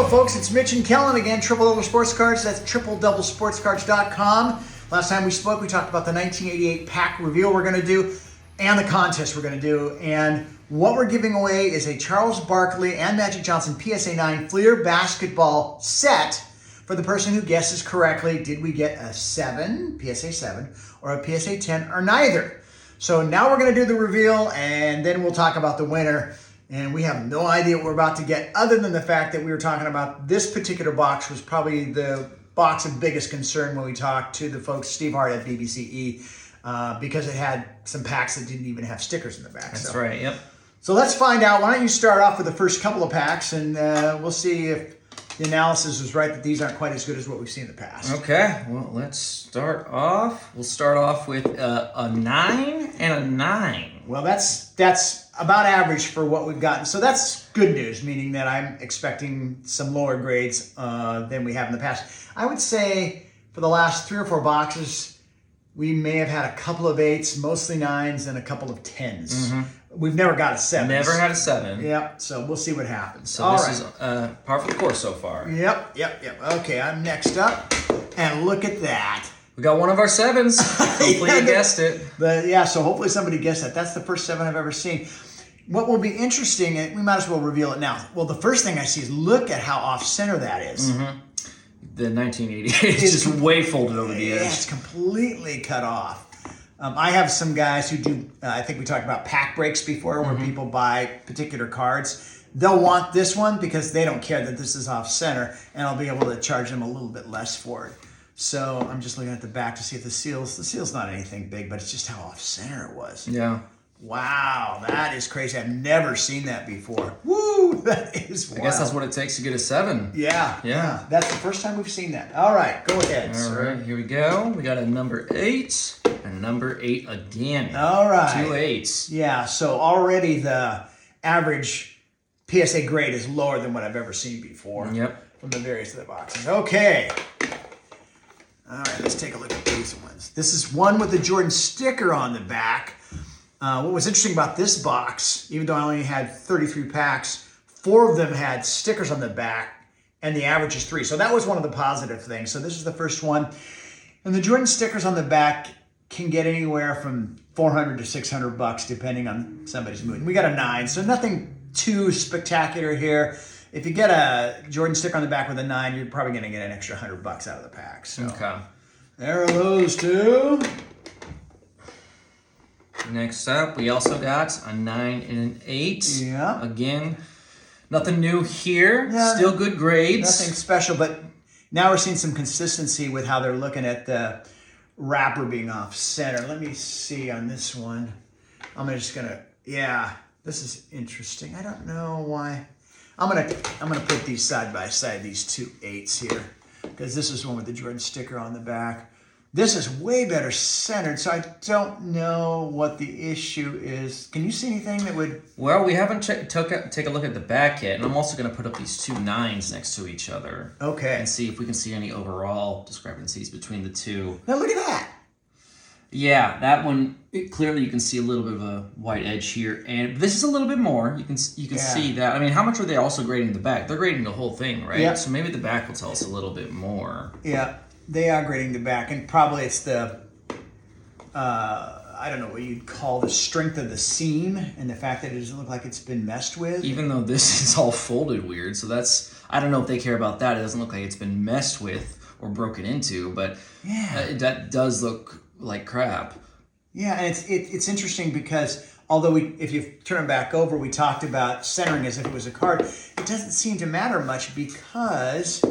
folks, it's Mitch and Kellen again, Triple Double Sports Cards. That's tripledouble-sportscards.com. Last time we spoke, we talked about the 1988 pack reveal we're going to do and the contest we're going to do. And what we're giving away is a Charles Barkley and Magic Johnson PSA 9 Fleer Basketball set for the person who guesses correctly. Did we get a 7, PSA 7, or a PSA 10, or neither? So now we're going to do the reveal, and then we'll talk about the winner. And we have no idea what we're about to get, other than the fact that we were talking about this particular box was probably the box of biggest concern when we talked to the folks, Steve Hart at BBCE, because it had some packs that didn't even have stickers in the back. That's right, yep. So let's find out. Why don't you start off with the first couple of packs, and we'll see if the analysis was right that these aren't quite as good as what we've seen in the past. Okay, well, let's start off. We'll start off with a 9 and a 9. Well, that's about average for what we've gotten. So that's good news, meaning that I'm expecting some lower grades than we have in the past. I would say for the last 3 or 4 boxes, we may have had a couple of 8s, mostly 9s, and a couple of 10s. Mm-hmm. We've never got a 7. Never had a 7. Yep, so we'll see what happens. So this is par for the course so far. Yep. Okay, I'm next up, and look at that. We got one of our 7s. Hopefully you guessed it. So hopefully somebody guessed that. That's the first 7 I've ever seen. What will be interesting, and we might as well reveal it now. Well, the first thing I see is look at how off-center that is. Mm-hmm. The 1988 is just way folded over the edge. Yeah, it's completely cut off. I have some guys who do, I think we talked about pack breaks before, where people buy particular cards. They'll want this one because they don't care that this is off-center, and I'll be able to charge them a little bit less for it. So I'm just looking at the back to see if the seal's not anything big, but it's just how off-center it was. Yeah. Wow, that is crazy. I've never seen that before. Woo, that is wild. I guess that's what it takes to get a 7. Yeah. That's the first time we've seen that. All right, go ahead, sir. All right, here we go. We got a number 8 and number 8 again. All right. 2 8s. Yeah, so already the average PSA grade is lower than what I've ever seen before. Yep. From the various other boxes. Okay. All right, let's take a look at these ones. This is one with the Jordan sticker on the back. What was interesting about this box, even though I only had 33 packs, 4 of them had stickers on the back, and the average is 3. So that was one of the positive things. So this is the first one. And the Jordan stickers on the back can get anywhere from $400 to $600, depending on somebody's mood. And we got a 9, so nothing too spectacular here. If you get a Jordan sticker on the back with a 9, you're probably going to get an extra $100 out of the pack. So okay. There are those two. Next up, we also got a 9 and an 8. Yeah. Again, nothing new here. Yeah, still good grades. Nothing special, but now we're seeing some consistency with how they're looking at the wrapper being off center. Let me see on this one. This is interesting. I don't know why. I'm gonna put these side by side, these 2 8s here, because this is one with the Jordan sticker on the back. This is way better centered, so I don't know what the issue is. Can you see anything that would... Well, we haven't take a look at the back yet, and I'm also going to put up these 2 9s next to each other. Okay. And see if we can see any overall discrepancies between the 2. Now look at that. Yeah, that one, clearly you can see a little bit of a white edge here, and this is a little bit more. You can see that. I mean, how much are they also grading the back? They're grading the whole thing, right? Yeah. So maybe the back will tell us a little bit more. Yeah. They are grading the back, and probably it's the, I don't know what you'd call the strength of the seam and the fact that it doesn't look like it's been messed with. Even though this is all folded weird, so that's, I don't know if they care about that. It doesn't look like it's been messed with or broken into, but yeah, that does look like crap. Yeah, and it's interesting because although if you turn it back over, we talked about centering as if it was a card, it doesn't seem to matter much because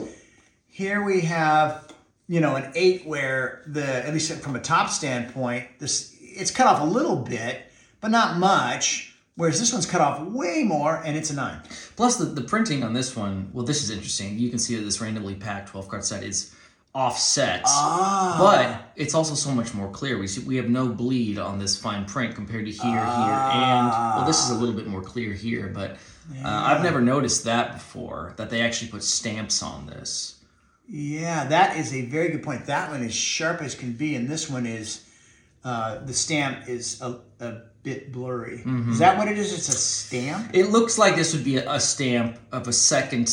here we have... an 8 where at least from a top standpoint, it's cut off a little bit, but not much. Whereas this one's cut off way more, and it's a 9. Plus the printing on this one, well, this is interesting. You can see that this randomly packed 12-card set is offset, but it's also so much more clear. We have no bleed on this fine print compared to here, and well, this is a little bit more clear here, but I've never noticed that before, that they actually put stamps on this. Yeah, that is a very good point. That one is sharp as can be, and this one is, the stamp is a bit blurry. Is that what it is? It's a stamp? It looks like this would be a stamp of a second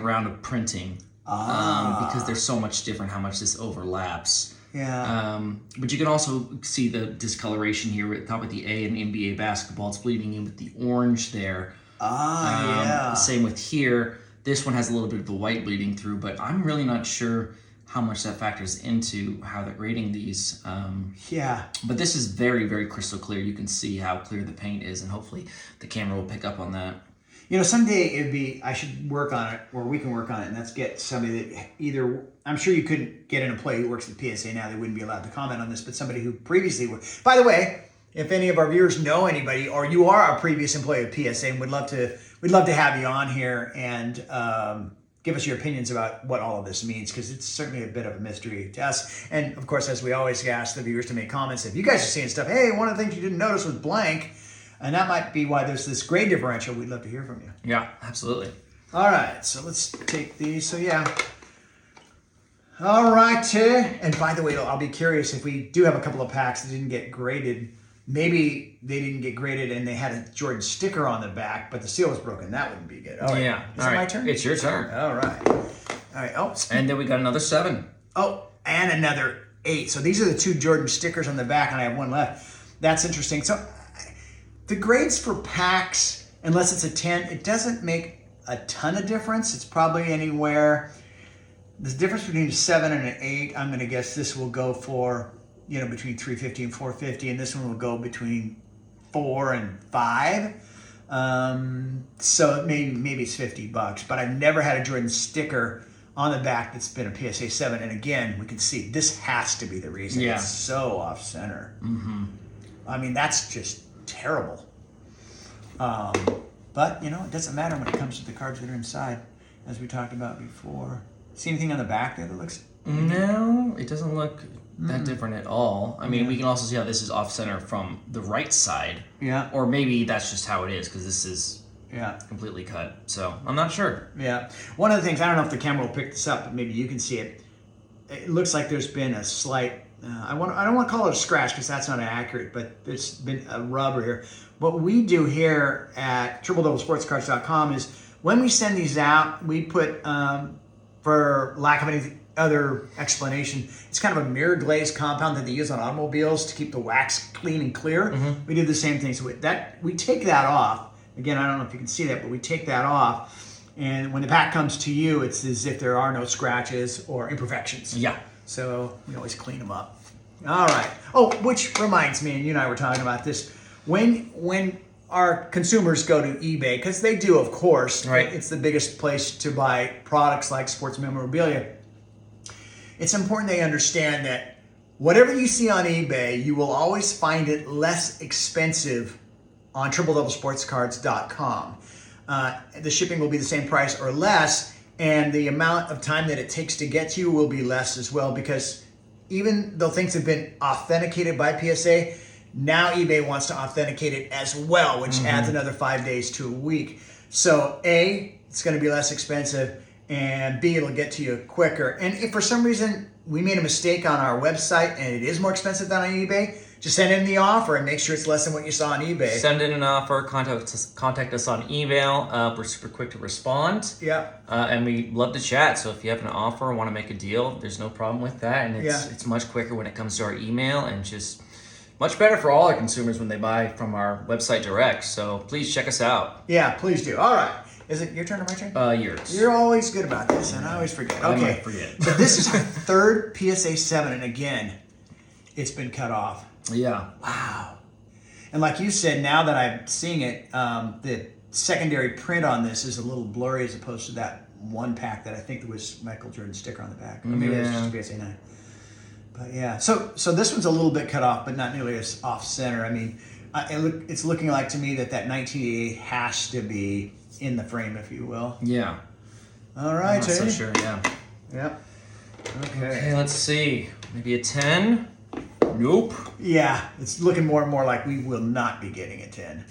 round of printing. Because there's so much different how much this overlaps. Yeah. But you can also see the discoloration here at the top with the A in NBA basketball. It's bleeding in with the orange there. Yeah. Same with here. This one has a little bit of the white bleeding through, but I'm really not sure how much that factors into how they're grading these. Yeah. But this is very, very crystal clear. You can see how clear the paint is, and hopefully the camera will pick up on that. You know, someday I should work on it, or we can work on it, and let's get somebody that either, I'm sure you couldn't get an employee who works at PSA now, they wouldn't be allowed to comment on this, but somebody who previously worked. By the way, if any of our viewers know anybody, or you are a previous employee of PSA, and we'd love to have you on here and give us your opinions about what all of this means, because it's certainly a bit of a mystery to us. And of course, as we always ask the viewers to make comments, if you guys are seeing stuff, hey, one of the things you didn't notice was blank, and that might be why there's this grade differential. We'd love to hear from you. Yeah, absolutely. All right, so let's take these. So yeah. All right, and by the way, I'll be curious if we do have a couple of packs that didn't get graded. Maybe they didn't get graded and they had a Jordan sticker on the back, but the seal was broken. That wouldn't be good. All right. Yeah. Is it my turn? It's your turn. All right. All right. Oh, and then we got another 7. Oh, and another 8. So these are the 2 Jordan stickers on the back, and I have one left. That's interesting. So the grades for packs, unless it's a 10, it doesn't make a ton of difference. It's probably anywhere. The difference between a 7 and an 8, I'm going to guess this will go for, between 350 and 450, and this one will go between 4 and 5. So maybe it's $50, but I've never had a Jordan sticker on the back that's been a PSA 7. And again, we can see this has to be the reason. Yeah. It's so off center. I mean, that's just terrible. But it doesn't matter when it comes to the cards that are inside, as we talked about before. See anything on the back there that looks? No, it doesn't look that different at all. I mean, we can also see how this is off center from the right side. Yeah. Or maybe that's just how it is, because this is Yeah. completely cut. So I'm not sure. Yeah. One of the things, I don't know if the camera will pick this up, but maybe you can see it. It looks like there's been a slight, I don't want to call it a scratch because that's not accurate, but there's been a rubber here. What we do here at triple-double-sportscards.com is when we send these out, we put, for lack of any other explanation, it's kind of a mirror glaze compound that they use on automobiles to keep the wax clean and clear. We do the same thing. So we take that off. Again, I don't know if you can see that, but we take that off. And when the pack comes to you, it's as if there are no scratches or imperfections. Yeah. So we always clean them up. All right. Oh, which reminds me, and you and I were talking about this, when our consumers go to eBay, because they do, of course, right. It's the biggest place to buy products like sports memorabilia. It's important they understand that whatever you see on eBay, you will always find it less expensive on triple-double-sportscards.com. The shipping will be the same price or less, and the amount of time that it takes to get to you will be less as well, because even though things have been authenticated by PSA, now eBay wants to authenticate it as well, which adds another 5 days to a week. So A, it's going to be less expensive, and B, it'll get to you quicker. And if for some reason we made a mistake on our website and it is more expensive than on eBay, just send in the offer and make sure it's less than what you saw on eBay. Send in an offer, contact us on email. We're super quick to respond. Yeah. And we love to chat. So if you have an offer or want to make a deal, there's no problem with that. And it's much quicker when it comes to our email, and just much better for all our consumers when they buy from our website direct. So please check us out. Yeah, please do. All right. Is it your turn or my turn? Yours. You're always good about this, and I always forget. I Okay. might forget. So this is our third PSA 7, and again, it's been cut off. Yeah. Wow. And like you said, now that I'm seeing it, the secondary print on this is a little blurry as opposed to that one pack that I think there was Michael Jordan sticker on the back. Or maybe it was just a PSA 9. But yeah, so this one's a little bit cut off, but not nearly as off center. I mean, it's looking like to me that 1988 has to be in the frame, if you will. Yeah. All right, I'm not so sure, yeah. Yep. Okay, let's see. Maybe a 10? Nope. Yeah, it's looking more and more like we will not be getting a 10.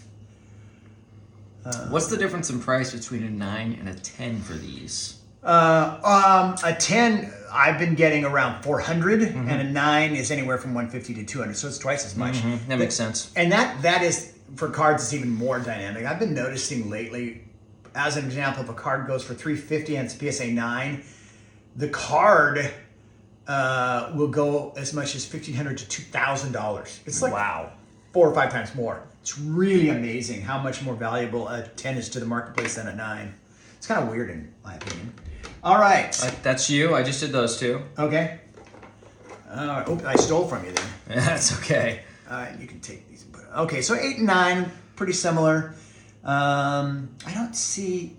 What's the difference in price between a 9 and a 10 for these? A 10, I've been getting around 400, and a 9 is anywhere from 150 to 200, so it's twice as much. That makes sense. And that is, for cards, it's even more dynamic. I've been noticing lately, as an example, if a card goes for 350 and it's PSA 9, the card will go as much as $1,500 to $2,000. It's like wow, 4 or 5 times more. It's really amazing how much more valuable a 10 is to the marketplace than a 9. It's kind of weird in my opinion. All right. That's you. I just did those two. Okay. I stole from you then. That's okay. All right, you can take these. Okay, so 8 and 9, pretty similar. I don't see,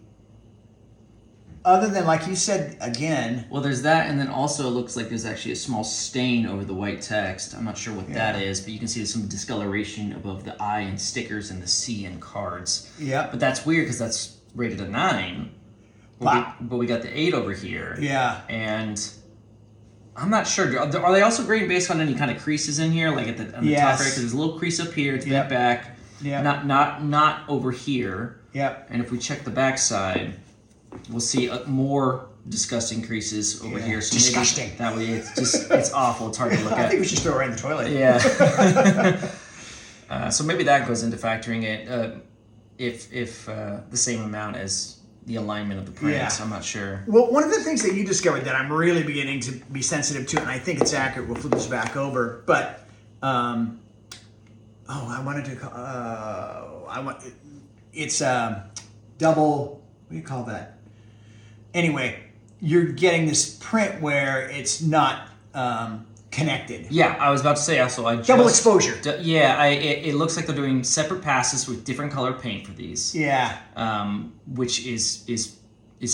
other than like you said again. Well, there's that, and then also it looks like there's actually a small stain over the white text. I'm not sure what that is, but you can see there's some discoloration above the I and stickers and the C in cards. Yeah. But that's weird because that's rated a 9. But we got the 8 over here. Yeah. And I'm not sure. Are they also grading based on any kind of creases in here, like on the top right? Because there's a little crease up here to the back. Yeah. Not over here. Yep. And if we check the back side, we'll see more disgusting creases over here. So disgusting. That way, it's awful. It's hard to look at. I think we should throw it right in the toilet. Yeah. So maybe that goes into factoring it. If the same amount as the alignment of the prints. I'm not sure. Well, one of the things that you discovered that I'm really beginning to be sensitive to, and I think it's accurate, we'll flip this back over, but, I wanted to, it's double, what do you call that? Anyway, you're getting this print where it's not connected. Yeah, I was about to say also. Double exposure. It looks like they're doing separate passes with different color paint for these. Yeah. Which is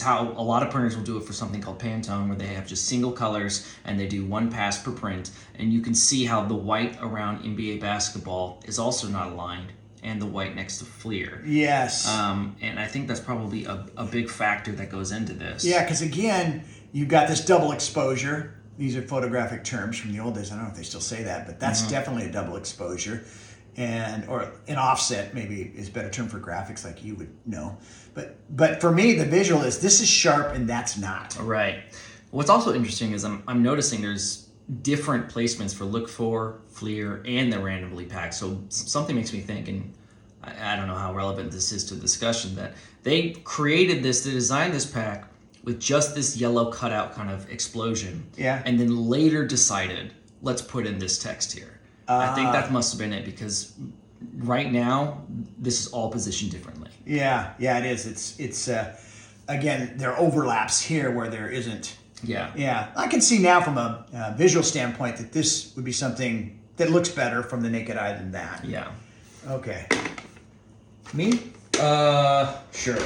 how a lot of printers will do it for something called Pantone, where they have just single colors and they do one pass per print. And you can see how the white around NBA basketball is also not aligned, and the white next to Fleer. Yes. And I think that's probably a big factor that goes into this. Yeah, because again, you've got this double exposure. These are photographic terms from the old days. I don't know if they still say that, but that's definitely a double exposure. Or an offset maybe is a better term for graphics, like you would know. But for me, the visual is this is sharp and that's not. Right. What's also interesting is I'm noticing there's different placements for Look For, Fleer, and the randomly packed. So something makes me think, and I don't know how relevant this is to the discussion, that they created this, they designed this pack with just this yellow cutout kind of explosion. Yeah. And then later decided, let's put in this text here. I think that must have been it, because right now, this is all positioned differently. Yeah, it is. It's again, there are overlaps here where there isn't. Yeah. Yeah, I can see now from a visual standpoint that this would be something that looks better from the naked eye than that. Yeah. Okay. Me? Sure.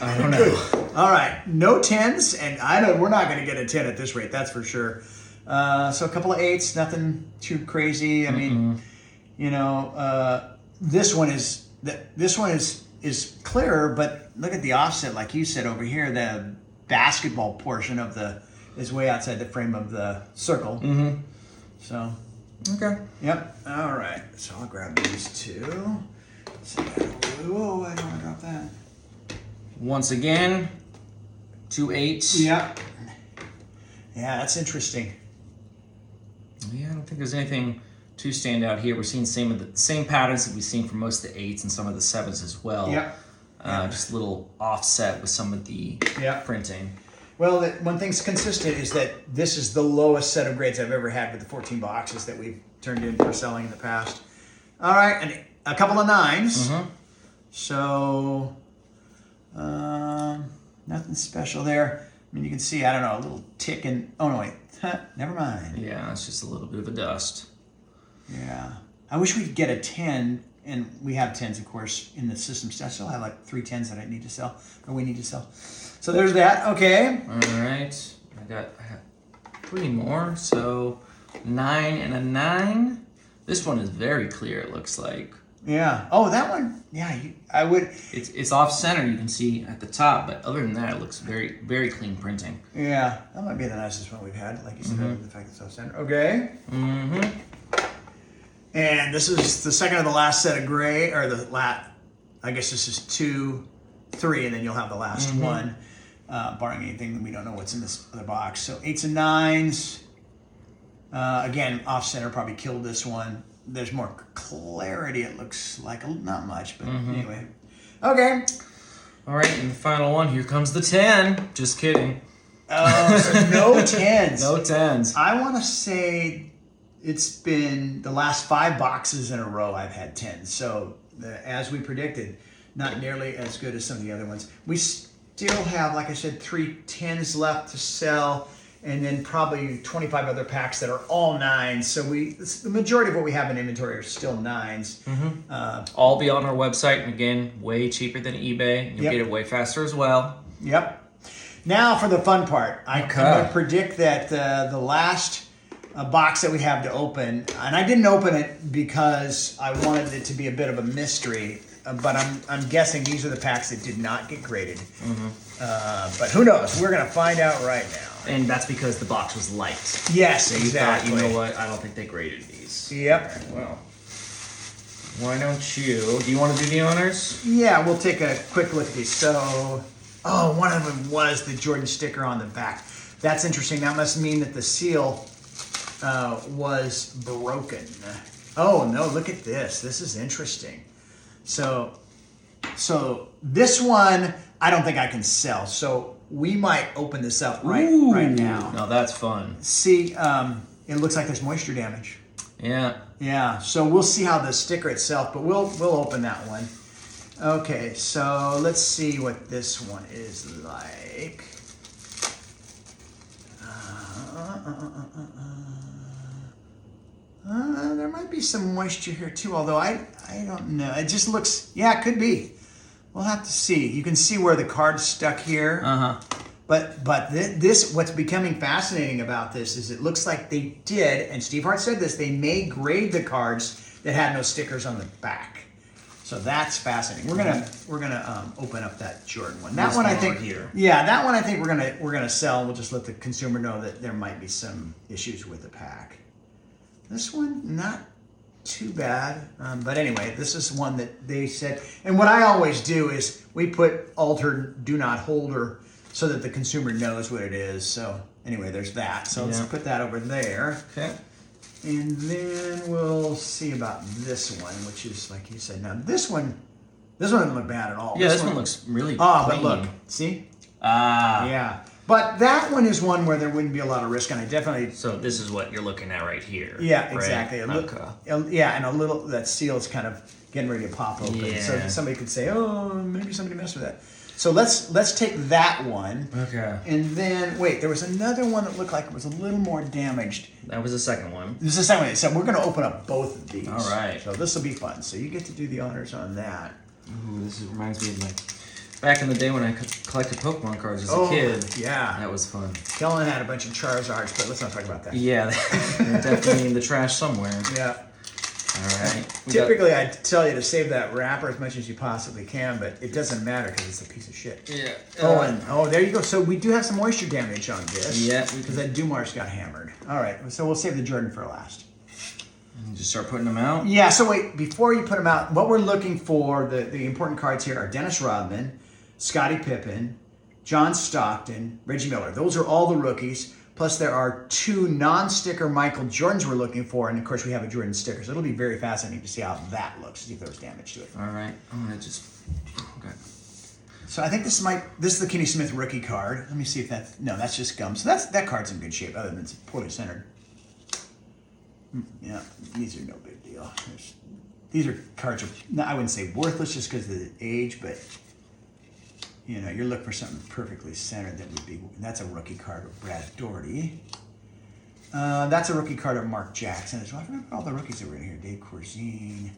I don't know. All right, no 10s, and we're not going to get a 10 at this rate, that's for sure. So a couple of 8s, nothing too crazy. I mean, this one is clearer, but look at the offset, like you said over here. The basketball portion of is way outside the frame of the circle. Mm-hmm. So. Okay. Yep. All right. So I'll grab these two. Whoa! I don't want to drop that. Once again, 2 8s. Yeah. Yeah, that's interesting. Yeah, I don't think there's anything too stand out here. We're seeing same patterns that we've seen for most of the 8s and some of the 7s as well. Yeah. Just a little offset with some of the printing. Well, one thing's consistent is that this is the lowest set of grades I've ever had with the 14 boxes that we've turned in for selling in the past. All right, and a couple of 9s. Mm-hmm. So, nothing special there. I mean, you can see, I don't know, a little tick in... Oh, no, wait. Never mind. Yeah, it's just a little bit of a dust. Yeah. I wish we could get a 10, and we have 10s, of course, in the system. I still have like 3 10s that I need to sell, or we need to sell. So there's that. Okay. All right. I got 3 more. So 9 and a 9. This one is very clear, it looks like. Yeah. Oh, that one. Yeah, I would. It's off center, you can see at the top, but other than that, it looks very, very clean printing. Yeah, that might be the nicest one we've had, like you said, the fact that it's off center. Okay. Mm-hmm. And this is the second of the last set of gray, or I guess this is 2, 3, and then you'll have the last one. barring anything that we don't know what's in this other box. So 8s and 9s. Again, off-center probably killed this one. There's more clarity, it looks like. Not much, but anyway. Okay. All right, and the final one. Here comes the 10. Just kidding. Oh, so no 10s. No 10s. I want to say it's been the last 5 boxes in a row I've had 10s. So as we predicted, not nearly as good as some of the other ones. We still have, like I said, 3 10s left to sell, and then probably 25 other packs that are all 9s. So the majority of what we have in inventory are still 9s. All be on our website, and again, way cheaper than eBay. You'll get it way faster as well. Yep. Now for the fun part. I'm going to predict that the last box that we have to open, and I didn't open it because I wanted it to be a bit of a mystery, but I'm guessing these are the packs that did not get graded. But who knows? We're going to find out right now. And that's because the box was light. Yes, so exactly. You thought, you know what? I don't think they graded these. Yep. Right, well, why don't you? Do you want to do the honors? Yeah, we'll take a quick look at these. So, one of them was the Jordan sticker on the back. That's interesting. That must mean that the seal was broken. Oh, no, look at this. This is interesting. So this one, I don't think I can sell. So we might open this up right now. No, that's fun. See, it looks like there's moisture damage. Yeah. Yeah, so we'll see how the sticker itself, but we'll open that one. Okay, so let's see what this one is like. There might be some moisture here too, although I don't know. It just looks, yeah, it could be. We'll have to see. You can see where the card's stuck here. But this, what's becoming fascinating about this is it looks like they did, and Steve Hart said this, they may grade the cards that had no stickers on the back. So that's fascinating. We're gonna open up that Jordan one. That one I think that one I think we're gonna sell. We'll just let the consumer know that there might be some issues with the pack. This one, not too bad. But anyway, this is one that they said, and what I always do is we put altered do not holder so that the consumer knows what it is. So anyway, there's that. So let's put that over there. Okay. And then we'll see about this one, which is like you said. Now this one doesn't look bad at all. Yeah, this one looks really clean. But look, see? Ah. Yeah. But that one is one where there wouldn't be a lot of risk, and I definitely... So this is what you're looking at right here. Yeah, right? exactly. Yeah, and a little, that seal is kind of getting ready to pop open. Yeah. So somebody could say, oh, maybe somebody messed with that. So let's take that one. Okay. And then, wait, there was another one that looked like it was a little more damaged. That was the second one. This is the second one. So we're going to open up both of these. All right. So this will be fun. So you get to do the honors on that. Ooh, reminds me of like back in the day when I collected Pokemon cards as a kid. Yeah. That was fun. Kellen had a bunch of Charizards, but let's not talk about that. Yeah, they're definitely in the trash somewhere. Yeah. All right. Typically, I tell you to save that wrapper as much as you possibly can, but it doesn't matter because it's a piece of shit. Yeah. There you go. So we do have some moisture damage on this. Yeah. Because that Dumars got hammered. All right. So we'll save the Jordan for last. And just start putting them out? Yeah. So wait, before you put them out, what we're looking for, the important cards here are Dennis Rodman, Scottie Pippen, John Stockton, Reggie Miller. Those are all the rookies. Plus, there are 2 non-sticker Michael Jordans we're looking for, and of course, we have a Jordan sticker. So it'll be very fascinating to see how that looks, see if there was damage to it. All right. Okay. So I think this is the Kenny Smith rookie card. Let me see if that's just gum. So that card's in good shape, other than it's poorly centered. Yeah, these are no big deal. These are cards I wouldn't say worthless just because of the age, but you're looking for something perfectly centered that would be. That's a rookie card of Brad Doherty. That's a rookie card of Mark Jackson as well. I remember all the rookies that were in here. Dave Corzine,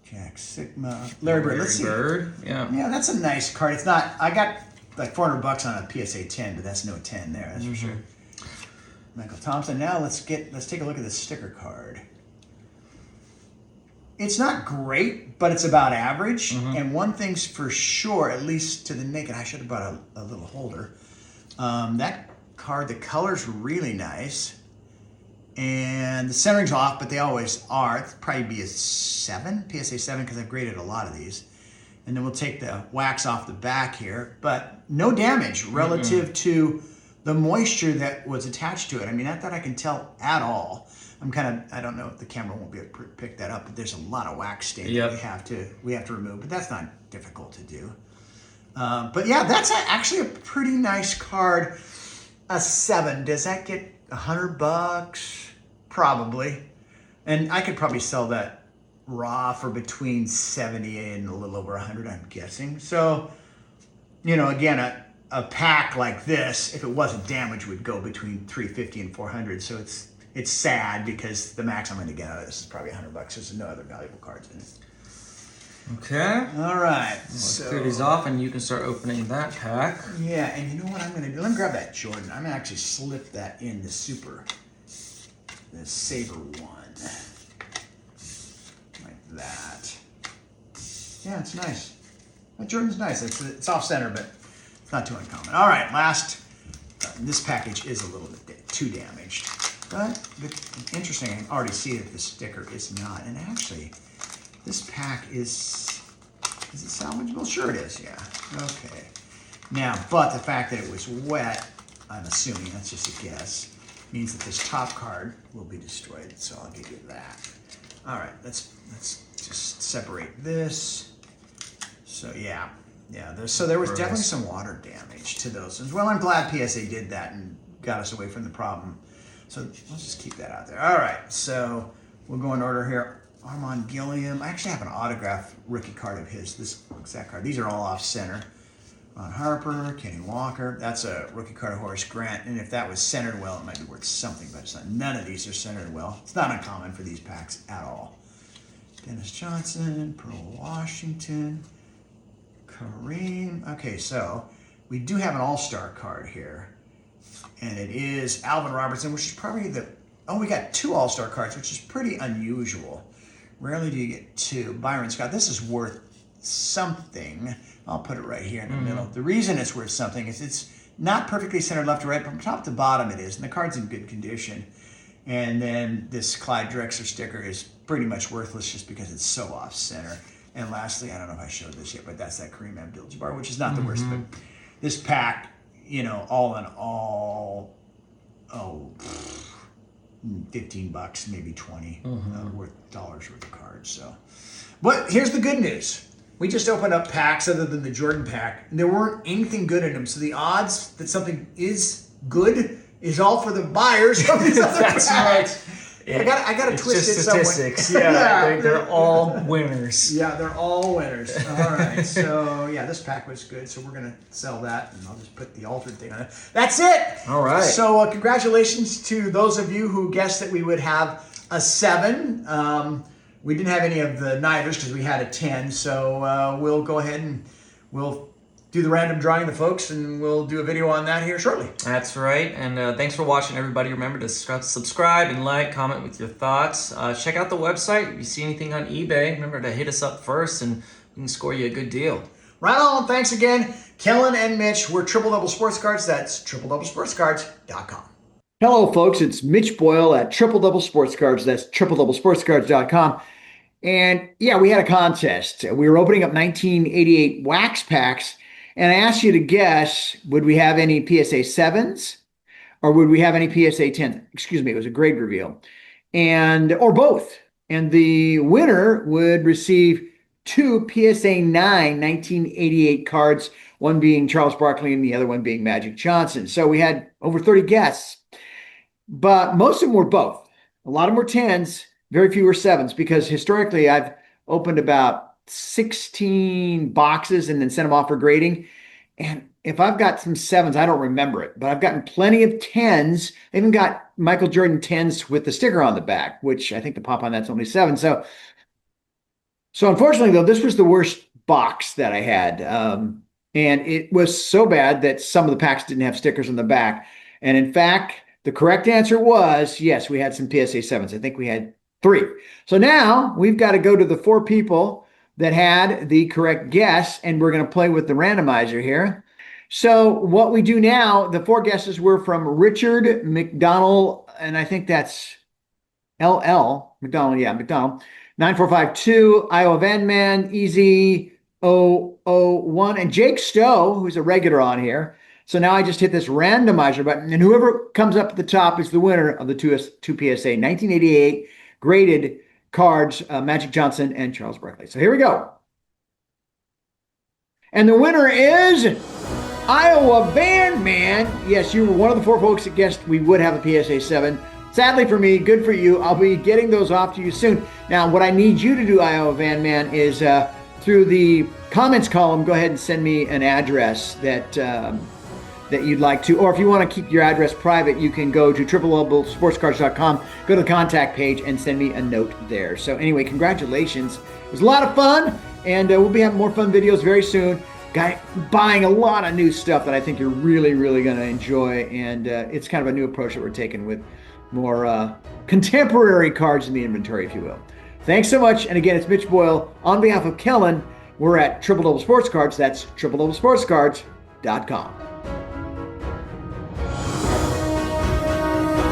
Jack Sigma, Larry Bird. Let's see. Bird. Yeah. Yeah, that's a nice card. It's not. I got like $400 on a PSA 10, but that's no 10 there. That's for sure. Michael Thompson. Now let's take a look at the sticker card. It's not great, but it's about average. And one thing's for sure, at least to the naked, I should have brought a little holder. That card, the color's really nice. And the centering's off, but they always are. It'd probably be a 7, PSA 7, because I've graded a lot of these. And then we'll take the wax off the back here, but no damage relative to the moisture that was attached to it. I mean, not that I can tell at all. I don't know if the camera won't be able to pick that up, but there's a lot of wax stain that we have to remove, but that's not difficult to do. But yeah, that's actually a pretty nice card. A 7, does that get $100? Probably. And I could probably sell that raw for between 70 and a little over 100, I'm guessing. So, you know, again, a pack like this, if it wasn't damaged, would go between 350 and 400. So it's sad because the max I'm going to get out of this is probably $100. There's no other valuable cards in it. Okay. All right. So clear these off, and you can start opening that pack. Yeah, and you know what I'm going to do? Let me grab that Jordan. I'm going to actually slip that in the Saber one. Like that. Yeah, it's nice. That Jordan's nice. It's off center, but it's not too uncommon. All right, last. This package is a little bit too damaged. But interesting, I can already see that the sticker is not. And actually, this pack is it salvageable? Sure it is, yeah. Okay. Now, but the fact that it was wet, I'm assuming, that's just a guess, means that this top card will be destroyed. So I'll give you that. All right, let's just separate this. So yeah, there was definitely some water damage to those ones. Well, I'm glad PSA did that and got us away from the problem. So let's just keep that out there. All right, so we'll go in order here. Armand Gilliam. I actually have an autographed rookie card of his, this exact card. These are all off center. Ron Harper, Kenny Walker. That's a rookie card of Horace Grant. And if that was centered well, it might be worth something, but it's not. None of these are centered well. It's not uncommon for these packs at all. Dennis Johnson, Pearl Washington, Kareem. Okay, so we do have an all-star card here. And it is Alvin Robertson, which is probably we got 2 all-star cards, which is pretty unusual. Rarely do you get 2. Byron Scott, this is worth something. I'll put it right here in the middle. The reason it's worth something is it's not perfectly centered left to right, but from top to bottom it is, and the card's in good condition. And then this Clyde Drexler sticker is pretty much worthless just because it's so off-center. And lastly, I don't know if I showed this yet, but that's that Kareem Abdul-Jabbar, which is not the worst, but this pack, you know, all in all, $15, maybe 20 dollars worth of cards. So, but here's the good news. We just opened up packs other than the Jordan pack, and there weren't anything good in them. So the odds that something is good is all for the buyers of these other That's packs. right. I got to twist it statistics. somewhere. Yeah, they're all winners. Yeah, they're all winners. All right. So, yeah, this pack was good. So, we're going to sell that, and I'll just put the altered thing on it. That's it. All right. So, congratulations to those of you who guessed that we would have a 7. We didn't have any of the 9ers because we had a 10. So, we'll go ahead and we'll do the random drawing, the folks, and we'll do a video on that here shortly. That's right. And thanks for watching, everybody. Remember to subscribe and like, comment with your thoughts. Check out the website. If you see anything on eBay, remember to hit us up first, and we can score you a good deal. Right on. Thanks again, Kellen and Mitch. We're Triple Double Sports Cards. That's tripledoublesportscards.com. Hello, folks. It's Mitch Boyle at Triple Double Sports Cards. That's tripledoublesportscards.com. And yeah, we had a contest. We were opening up 1988 wax packs. And I asked you to guess, would we have any PSA 7s or would we have any PSA 10s? Excuse me, it was a grade reveal. Or both. And the winner would receive 2 PSA 9 1988 cards, one being Charles Barkley and the other one being Magic Johnson. So we had over 30 guests, but most of them were both. A lot of them were 10s, very few were 7s, because historically I've opened about 16 boxes and then sent them off for grading. And if I've got some 7s, I don't remember it, but I've gotten plenty of 10s. I even got Michael Jordan 10s with the sticker on the back, which I think the pop on that's only 7. So unfortunately, though, this was the worst box that I had. And it was so bad that some of the packs didn't have stickers on the back. And in fact, the correct answer was, yes, we had some PSA 7s. I think we had 3. So now we've got to go to the 4 people that had the correct guess, and we're going to play with the randomizer here. So what we do now, the 4 guesses were from Richard McDonald, and I think that's LL McDonald, yeah, McDonald. 9452, Iowa Van Man, Easy, 001. And Jake Stowe, who's a regular on here. So now I just hit this randomizer button, and whoever comes up at the top is the winner of the two PSA 1988 graded cards, Magic Johnson and Charles Barkley. So here we go. And the winner is Iowa Van Man. Yes, you were one of the 4 folks that guessed we would have a PSA 7. Sadly for me, good for you. I'll be getting those off to you soon. Now, what I need you to do, Iowa Van Man, is through the comments column, go ahead and send me an address that you'd like to. Or if you want to keep your address private, you can go to triple-double-sportscards.com, go to the contact page, and send me a note there. So anyway, congratulations. It was a lot of fun, and we'll be having more fun videos very soon. Buying a lot of new stuff that I think you're really, really going to enjoy, and it's kind of a new approach that we're taking with more contemporary cards in the inventory, if you will. Thanks so much. And again, it's Mitch Boyle on behalf of Kellen. We're at Triple Double Sports Cards. That's triple-double-sportscards.com.